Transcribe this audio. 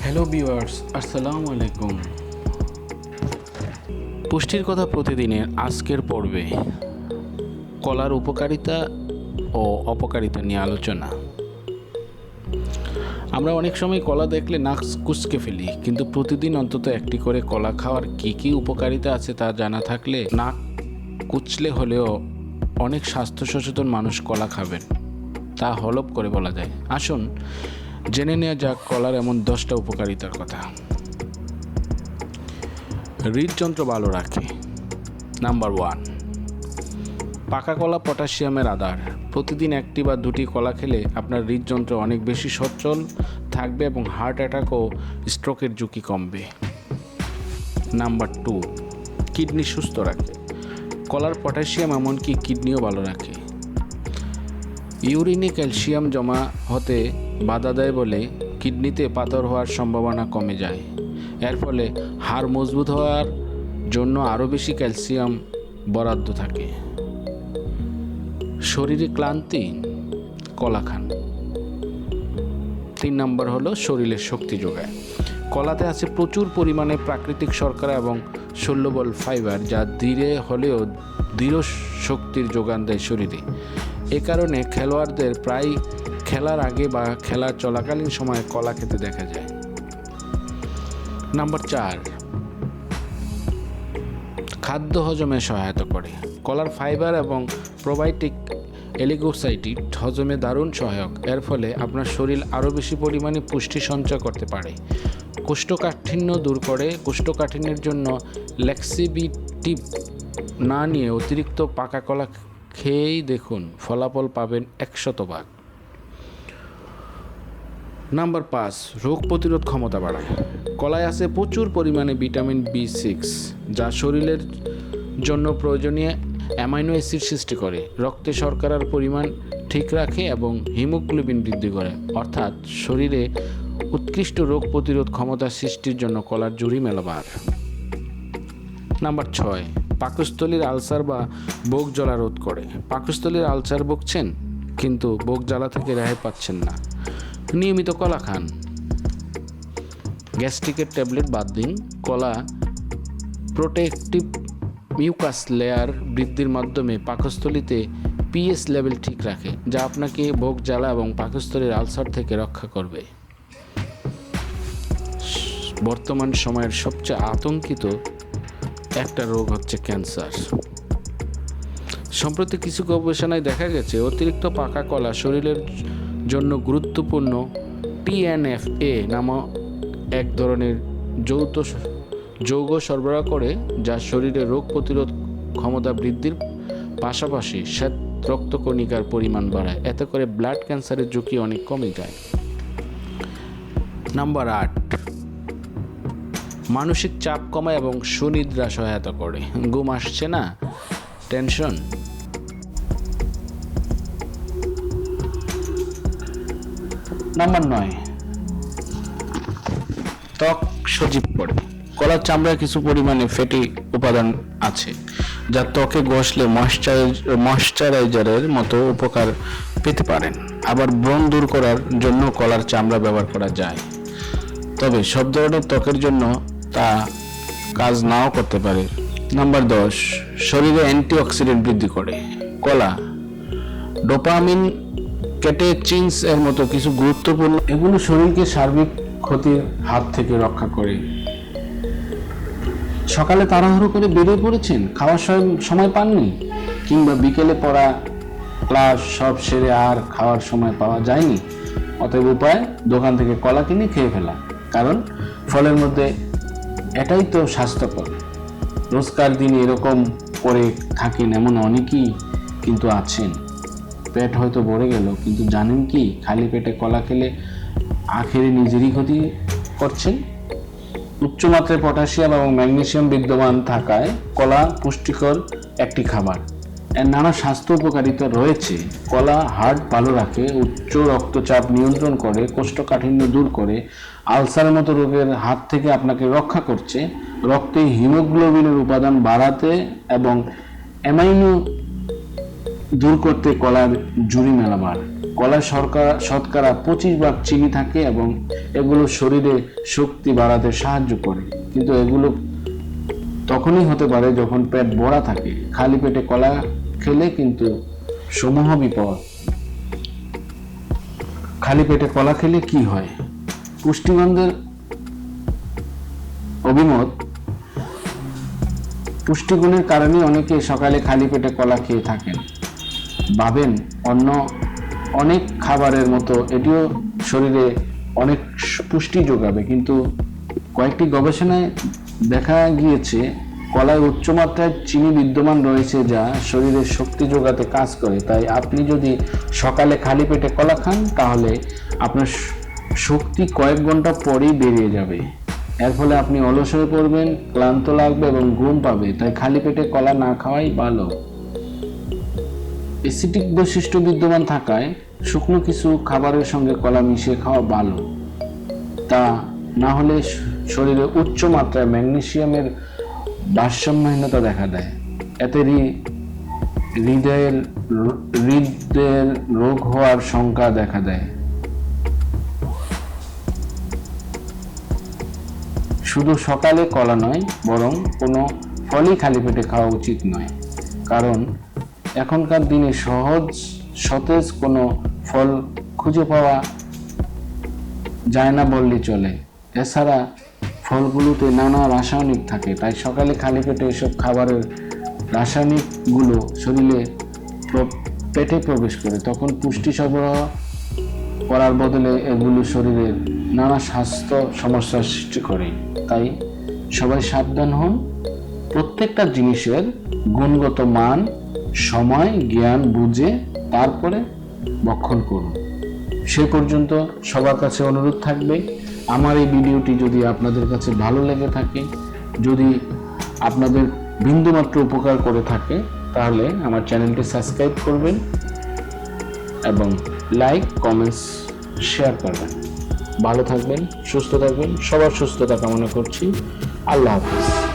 Hello viewers, আসসালামু আলাইকুম। পুষ্টির কথা প্রতিদিনের আজকের পর্বে কলার উপকারিতা ও অপকারিতা নিয়ে আলোচনা। আমরা অনেক সময় কলা দেখলে নাক কুঁচকে ফেলি, কিন্তু প্রতিদিন অন্তত একটি করে কলা খাওয়ার কী কী উপকারিতা আছে তা জানা থাকলে নাক কুচলে হলেও অনেক স্বাস্থ্য সচেতন মানুষ কলা খাবেন, তা হলপ করে বলা যায়। আসুন জেনে নেওয়া যাক কলার এমন 10টা উপকারিতার কথা। হৃদযন্ত্র ভালো রাখে। নাম্বার 1, পাকা কলা পটাশিয়ামের আধার। প্রতিদিন একটি বা দুটি কলা খেলে আপনার হৃদযন্ত্র অনেক বেশি সচল থাকবে এবং হার্ট অ্যাটাক ও স্ট্রোকের ঝুঁকি কমবে। নাম্বার 2, কিডনি সুস্থ রাখে। কলার পটাশিয়াম এমনকি কিডনিও ভালো রাখে। ইউরিনে ক্যালসিয়াম জমা হতে বাধা দেয় বলে কিডনিতে পাথর হওয়ার সম্ভাবনা কমে যায়। এর ফলে হাড় মজবুত হওয়ার জন্য আরও বেশি ক্যালসিয়াম বরাদ্দ থাকে। শরীরে ক্লান্তি, কলা খান। 3 নম্বর হলো শরীরের শক্তি যোগায়। কলাতে আছে প্রচুর পরিমাণে প্রাকৃতিক শর্করা এবং শল্যবল ফাইবার, যা ধীরে হলেও দৃঢ় শক্তির যোগান দেয় শরীরে। এ কারণে খেলোয়াড়দের প্রায় খেলার আগে বা খেলা চলাকালীন সময়ে কলা খেতে দেখা যায়। নাম্বার 4, খাদ্য হজমে সহায়তা করে। কলার ফাইবার এবং প্রোবায়োটিক এলিগোসাইটিক হজমে দারুণ সহায়ক। এর ফলে আপনার শরীর আরও বেশি পরিমাণে পুষ্টি সঞ্চয় করতে পারে। কোষ্ঠকাঠিন্য দূর করে। কোষ্ঠকাঠিন্যের জন্য ল্যাক্সিবিটিভ না নিয়ে অতিরিক্ত পাকা কলা খেয়েই দেখুন, ফলাফল পাবেন 100%। নাম্বার 5, রোগ প্রতিরোধ ক্ষমতা বাড়ায়। কলায় আছে প্রচুর পরিমাণে ভিটামিন B6, যা শরীরের জন্য প্রয়োজনীয় অ্যামাইনো অ্যাসিড সৃষ্টি করে, রক্তে শর্করার পরিমাণ ঠিক রাখে এবং হিমোগ্লোবিন বৃদ্ধি করে। অর্থাৎ শরীরে উৎকৃষ্ট রোগ প্রতিরোধ ক্ষমতা সৃষ্টির জন্য কলার জুড়ি মেলাবার। নাম্বার 6, পাকস্থলীর আলসার বা বুক জ্বালা রোধ করে। পাকস্থলীর আলসার ভুগছেন কিন্তু বুক জ্বালা থেকে রেহাই পাচ্ছেন না, নিয়মিত কলা খান। গ্যাস্ট্রিকের ট্যাবলেট বাদ দিন। কলা প্রোটেক্টিভ মিউকাস লেয়ার বৃদ্ধির মাধ্যমে পাকস্থলীতে পিএইচ লেভেল ঠিক রাখে, যা আপনাকে বুক জ্বালা এবং পাকস্থলীর আলসার থেকে রক্ষা করবে। বর্তমান সময়ের সবচেয়ে আতঙ্কিত একটা রোগ হচ্ছে ক্যান্সার। সম্প্রতি কিছু গবেষণায় দেখা গেছে অতিরিক্ত পাকা কলা শরীরের জন্য গুরুত্বপূর্ণ TNFA নামক এক ধরনের যৌগ সরবরাহ করে, যা শরীরে রোগ প্রতিরোধ ক্ষমতা বৃদ্ধির পাশাপাশি শ্বেত রক্তকণিকার পরিমাণ বাড়ায়। এতে করে ব্লাড ক্যান্সারের ঝুঁকি অনেক কমে যায়। নাম্বার 8, মানসিক চাপ কমায় এবং সুনিদ্রা সহায়তা করে। ঘুম আসছে না, টেনশন? নাম্বার 9, ত্বক সজীব করে। কলার চামড়ায় কিছু পরিমাণে ফ্যাটি উপাদান আছে, যা ত্বকে ঘষলে ময়শ্চারাইজারের মতো উপকার পেতে পারেন। আবার ব্রণ দূর করার জন্য কলার চামড়া ব্যবহার করা যায়, তবে সব ধরনের ত্বকের জন্য তা কাজ নাও করতে পারে। নাম্বার 10, শরীরে অ্যান্টিঅক্সিডেন্ট বৃদ্ধি করে। কলা ডোপামিন, ক্যাটেচিনস এর মতো কিছু গুরুত্বপূর্ণ, এগুলো শরীরকে সার্বিক ক্ষতির হাত থেকে রক্ষা করে। সকালে তাড়াহুড়ো করে বেরিয়ে পড়েছেন, খাওয়ার সময় পাননি, কিংবা বিকেলে পড়া ক্লাস সব সেরে আর খাওয়ার সময় পাওয়া যায়নি। অতএব উপায়, দোকান থেকে কলা কিনে খেয়ে ফেলা, কারণ ফলের মধ্যে এটাই তো স্বাস্থ্যকর। রোজকার দিন এরকম করে থাকেন এমন অনেকেই কিন্তু আছেন। পেট হয়তো ভরে গেল, কিন্তু জানেন কি, খালি পেটে কলা খেলে আখেরে নিজেরই ক্ষতি করছেন। উচ্চমাত্রায় পটাশিয়াম এবং ম্যাগনেসিয়াম বিদ্যমান থাকায় কলা পুষ্টিকর একটি খাবার। এর নানা স্বাস্থ্য উপকারিতা রয়েছে। কলা হার্ট ভালো রাখে, উচ্চ রক্তচাপ নিয়ন্ত্রণ করে, কোষ্ঠকাঠিন্য দূর করে, আলসারের মতো রোগের হাত থেকে আপনাকে রক্ষা করছে, রক্তে হিমোগ্লোবিনের উপাদান বাড়াতে এবং অ্যামাইনো দূর করতে কলার জুড়ি মেলাবার। কলায় শতকরা 25% চিনি থাকে এবং এগুলো শরীরে শক্তি বাড়াতে সাহায্য করে, কিন্তু এগুলো তখনই হতে পারে যখন পেট ভরা থাকে। খালি পেটে কলা খেলে কিন্তু সমূহ বিপদ। খালি পেটে কলা খেলে কি হয়? পুষ্টিগণদের অভিমত, পুষ্টিগুণের কারণে অনেকে সকালে খালি পেটে কলা খেয়ে থাকেন, ভাবেন অন্য অনেক খাবারের মতো এটিও শরীরে অনেক পুষ্টি যোগাবে, কিন্তু কয়েকটি গবেষণায় দেখা গিয়েছে কলায় উচ্চমাত্রায় চিনি বিদ্যমান রয়েছে যা শরীরে শক্তি যোগাতে কাজ করে। তাই আপনি যদি সকালে খালি পেটে কলা খান তাহলে আপনার শক্তি কয়েক ঘন্টা পরেই বেরিয়ে যাবে। এর ফলে আপনি অলস হয়ে পড়বেন, ক্লান্ত লাগবে এবং ঘুম পাবে। তাই খালি পেটে কলা না খাওয়াই ভালো। অ্যাসিডিক বৈশিষ্ট্য বিদ্যমান থাকায় শুকনো কিছু খাবারের সঙ্গে কলা মিশিয়ে খাওয়া ভালো, তা না হলে শরীরে উচ্চ মাত্রায় ম্যাগনেসিয়ামের ভারসাম্যহীনতা দেখা দেয়। এতে হৃদয়ের রোগ হওয়ার শঙ্কা দেখা দেয়। শুধু সকালে কলা নয়, বরং কোনো ফলই খালি পেটে খাওয়া উচিত নয়, কারণ এখনকার দিনে সতেজ কোনো ফল খুঁজে পাওয়া যায় না বললেই চলে। এছাড়া ফলগুলোতে নানা রাসায়নিক থাকে, তাই সকালে খালি পেটে এসব খাবারের রাসায়নিকগুলো পেটে প্রবেশ করে, তখন পুষ্টি সরবরাহ করার বদলে এগুলো শরীরের নানা স্বাস্থ্য সমস্যার সৃষ্টি করে। তাই সবাই সাবধান হন। প্রত্যেকটা জিনিসের গুণগত মান, সময়, জ্ঞান বুঝে তারপরে ভক্ষণ করুন। সে পর্যন্ত সবার কাছে অনুরোধ থাকবে, আমার এই ভিডিওটি যদি আপনাদের কাছে ভালো লেগে থাকে, যদি আপনাদের বিন্দুমাত্র উপকার করে থাকে, তাহলে আমার চ্যানেলটি সাবস্ক্রাইব করবেন এবং লাইক, কমেন্টস, শেয়ার করবেন। ভালো থাকবেন, সুস্থ থাকবেন। সবার সুস্থতা কামনা করছি। আল্লাহ হাফেজ।